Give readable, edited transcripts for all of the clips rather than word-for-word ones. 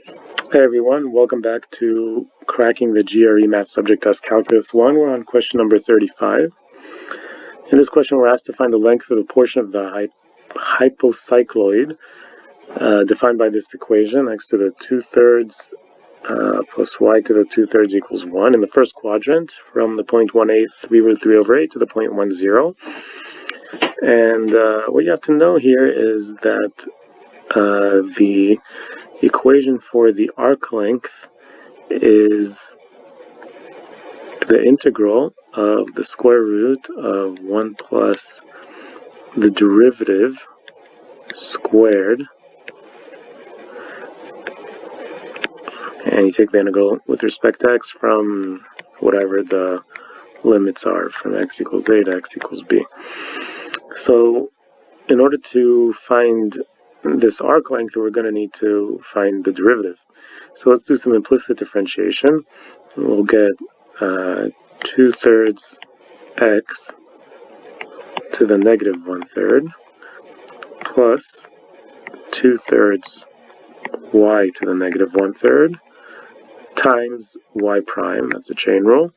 Hey everyone, welcome back to Cracking the GRE Math Subject Test Calculus 1. We're on question number 35. In this question, we're asked to find the length of the portion of the hypocycloid defined by this equation, x to the 2/3 plus y to the 2/3 equals 1 in the first quadrant from the point 1/8 3/3/8 to the point 10. And what you have to know here is that the equation for the arc length is the integral of the square root of 1 plus the derivative squared, and you take the integral with respect to x from whatever the limits are, from x equals a to x equals b. So in order to find this arc length, we're going to need to find the derivative. So let's do some implicit differentiation. We'll get 2/3 x to the negative 1/3 plus 2/3 y to the negative 1/3 times y prime, that's a chain rule,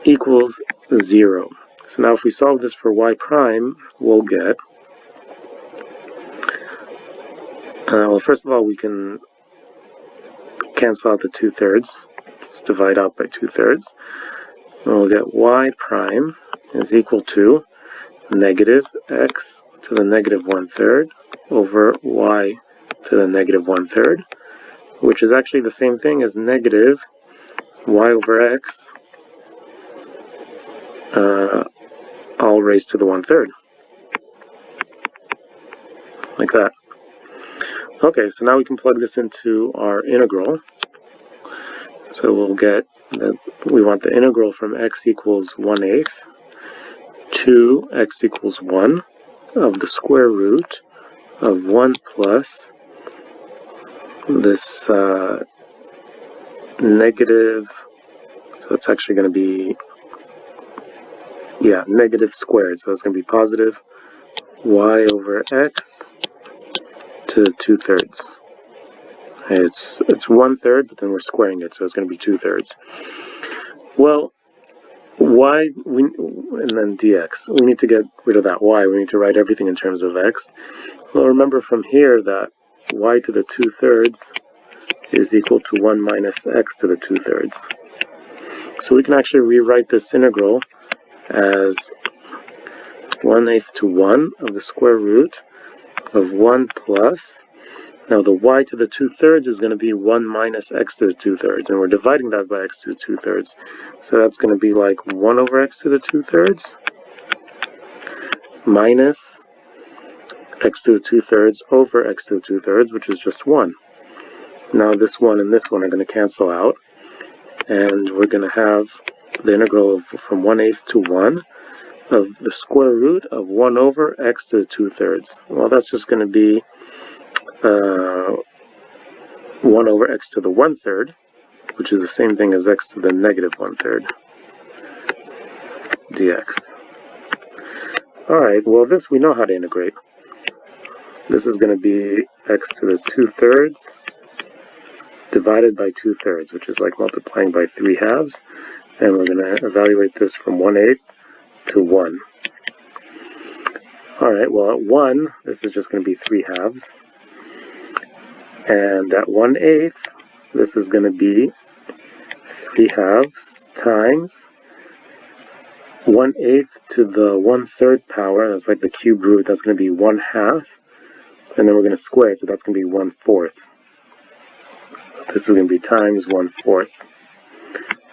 equals 0. So now if we solve this for y prime, we'll get, well, first of all, we can cancel out the 2/3. Just divide out by 2/3. And we'll get y prime is equal to negative x to the negative 1/3 over y to the negative 1/3, which is actually the same thing as negative y over x all raised to the 1/3. Like that. Okay, so now we can plug this into our integral. So we'll get that we want the integral from x equals 1/8 to x equals 1 of the square root of 1 plus this negative, so it's actually going to be, negative squared, so it's going to be positive y over x to 2/3. It's 1/3, but then we're squaring it, so it's going to be 2/3. Well, and then dx. We need to get rid of that y. We need to write everything in terms of x. Well, remember from here that y to the 2/3 is equal to 1 minus x to the 2/3. So we can actually rewrite this integral as 1/8 to 1 of the square root of 1 plus, now the y to the 2/3 is going to be 1 minus x to the 2/3, and we're dividing that by x to the 2/3. So that's going to be like 1 over x to the 2/3 minus x to the 2/3 over x to the 2/3, which is just 1. Now this one and this one are going to cancel out, and we're going to have the integral of from 1/8 to 1 of the square root of 1 over x to the 2/3. Well, that's just going to be 1 over x to the 1/3, which is the same thing as x to the negative 1/3 dx. Alright, well, this we know how to integrate. This is going to be x to the 2/3 divided by 2/3, which is like multiplying by 3/2, and we're going to evaluate this from 1/8 to 1. Alright, well, at 1, this is just going to be 3/2. And at 1/8, this is going to be 3/2 times 1/8 to the 1/3 power. That's like the cube root. That's going to be 1/2. And then we're going to square it, so that's going to be 1/4. This is going to be times 1/4.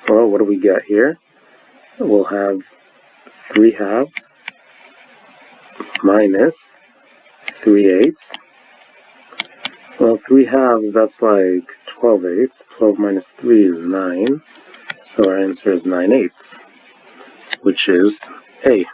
Well, what do we get here? We'll have 3/2 minus 3/8. Well, 3/2, that's like 12/8. 12 minus 3 is 9. So our answer is 9/8, which is A.